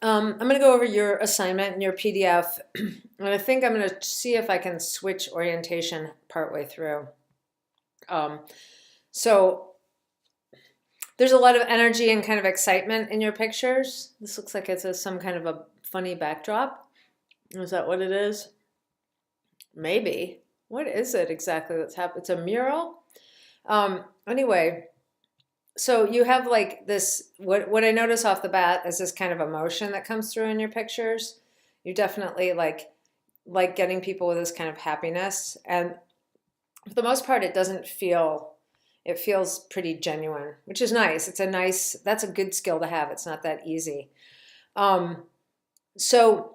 I'm going to go over your assignment in your PDF, and I think I'm going to see if I can switch orientation partway through. Um, so there's a lot of energy and kind of excitement in your pictures. This looks like it's some kind of a funny backdrop. Is that what it is? Maybe. What is it exactly that's happening? It's a mural? Anyway, so you have like this, what I notice off the bat is this kind of emotion that comes through in your pictures. You definitely like getting people with this kind of happiness. And for the most part, it feels pretty genuine, which is nice. That's a good skill to have. It's not that easy. Um, so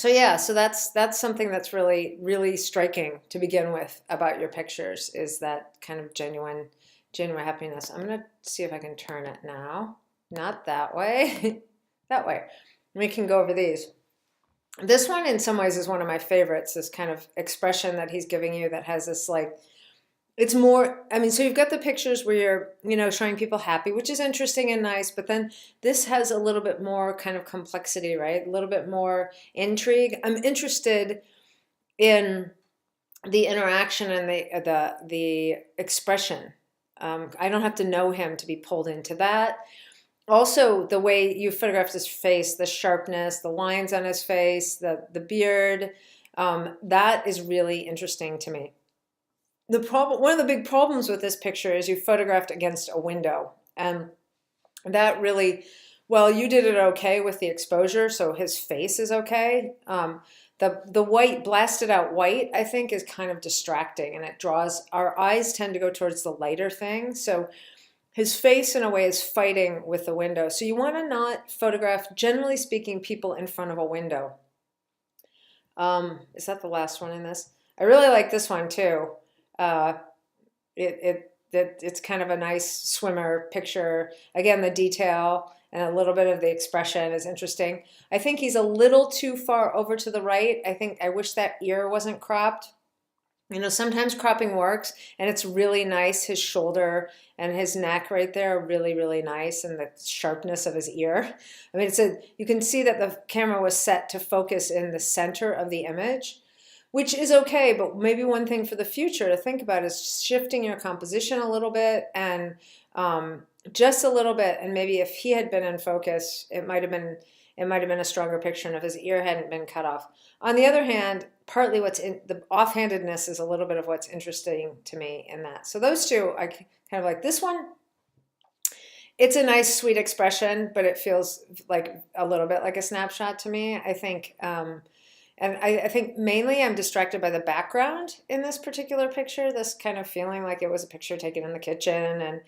yeah, so that's something that's really, really striking to begin with about your pictures is that kind of genuine happiness. I'm gonna see if I can turn it now. Not that way, that way. We can go over these. This one in some ways is one of my favorites, this kind of expression that he's giving you that has this like, it's more, I mean, so you've got the pictures where you're, showing people happy, which is interesting and nice, but then this has a little bit more kind of complexity, right? A little bit more intrigue. I'm interested in the interaction and the expression. I don't have to know him to be pulled into that. Also, the way you photographed his face, the sharpness, the lines on his face, the beard, that is really interesting to me. One of the big problems with this picture is you photographed against a window, and that really, well, you did it okay with the exposure, so his face is okay. The white, blasted out white, I think is kind of distracting, and our eyes tend to go towards the lighter thing. So his face in a way is fighting with the window. So you want to not photograph, generally speaking, people in front of a window. Is that the last one in this? I really like this one too. It's kind of a nice swimmer picture. Again, the detail and a little bit of the expression is interesting. I think he's a little too far over to the right. I wish that ear wasn't cropped. Sometimes cropping works, and it's really nice. His shoulder and his neck right there are really, really nice, and the sharpness of his ear. I mean, you can see that the camera was set to focus in the center of the image, which is okay, but maybe one thing for the future to think about is shifting your composition a little bit and just a little bit, and maybe if he had been in focus, it might have been a stronger picture, and if his ear hadn't been cut off. On the other hand, partly what's in the offhandedness is a little bit of what's interesting to me in that. So those two, I kind of like. This one, it's a nice, sweet expression, but it feels like a little bit like a snapshot to me, I think. And I think mainly I'm distracted by the background in this particular picture, this kind of feeling like it was a picture taken in the kitchen, and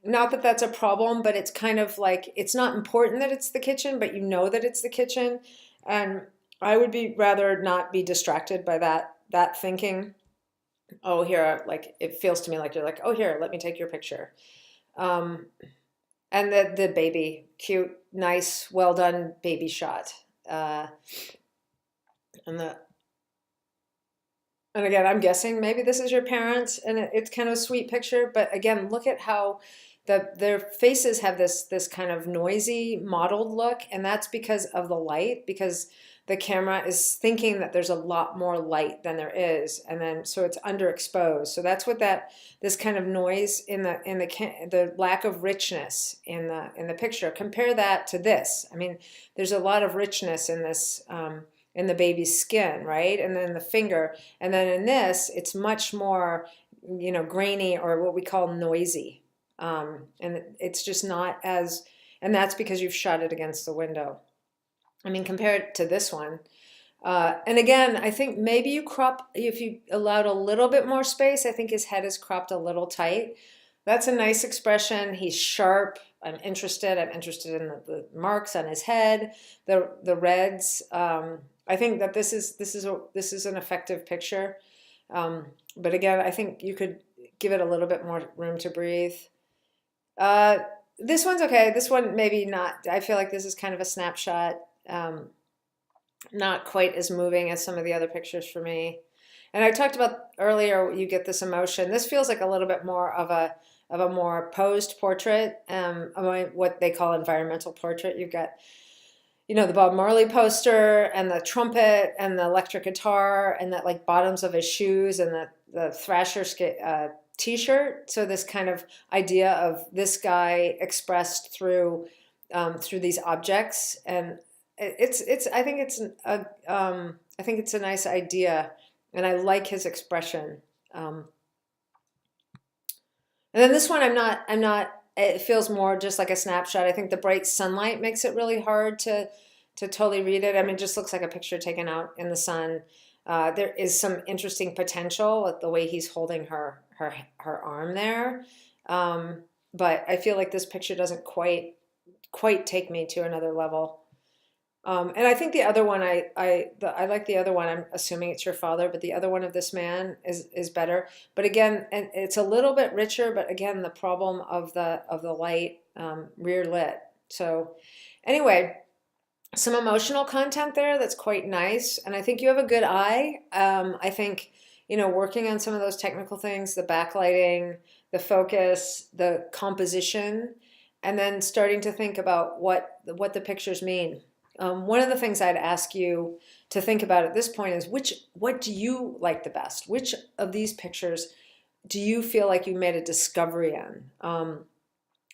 not that that's a problem, but it's kind of like, it's not important that it's the kitchen, but you know that it's the kitchen. And I would rather not be distracted by that thinking, oh, here, like, it feels to me like you're like, oh, here, let me take your picture. And the baby, cute, nice, well done baby shot. And again, I'm guessing maybe this is your parents, and it's kind of a sweet picture, but again, look at how their faces have this kind of noisy, mottled look, and that's because of the light, because the camera is thinking that there's a lot more light than there is, and then so it's underexposed. So that's what this kind of noise in the lack of richness in the picture. Compare that to this. I mean, there's a lot of richness in this. In the baby's skin, right? And then the finger. And then in this, it's much more, grainy, or what we call noisy. And it's just not as, and that's because you've shot it against the window. I mean, compare it to this one. And again, I think maybe if you allowed a little bit more space, I think his head is cropped a little tight. That's a nice expression. He's sharp. I'm interested in the marks on his head, the reds. I think that this is an effective picture, but again, I think you could give it a little bit more room to breathe. This one's okay. This one maybe not. I feel like this is kind of a snapshot, not quite as moving as some of the other pictures for me. And I talked about earlier, you get this emotion. This feels like a little bit more of of a more posed portrait, what they call environmental portrait. You've got, you know, the Bob Marley poster and the trumpet and the electric guitar and that like bottoms of his shoes and the Thrasher t-shirt. So this kind of idea of this guy expressed through these objects, and I think it's a nice idea, and I like his expression. And then this one, I'm not. It feels more just like a snapshot. I think the bright sunlight makes it really hard to totally read it. I mean, it just looks like a picture taken out in the sun. There is some interesting potential with the way he's holding her arm there, but I feel like this picture doesn't quite take me to another level. And I think the other one, I like the other one. I'm assuming it's your father, but the other one of this man is better. But again, and it's a little bit richer. But again, the problem of the light, rear lit. So anyway, some emotional content there that's quite nice, and I think you have a good eye. I think, you know, working on some of those technical things, the backlighting, the focus, the composition, and then starting to think about what the pictures mean. One of the things I'd ask you to think about at this point is what do you like the best? Which of these pictures do you feel like you made a discovery in?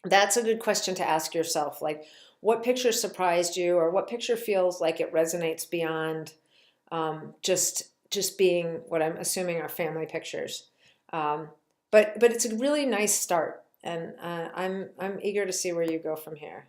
That's a good question to ask yourself. Like, what picture surprised you, or what picture feels like it resonates beyond just being what I'm assuming are family pictures? But it's a really nice start, and I'm eager to see where you go from here.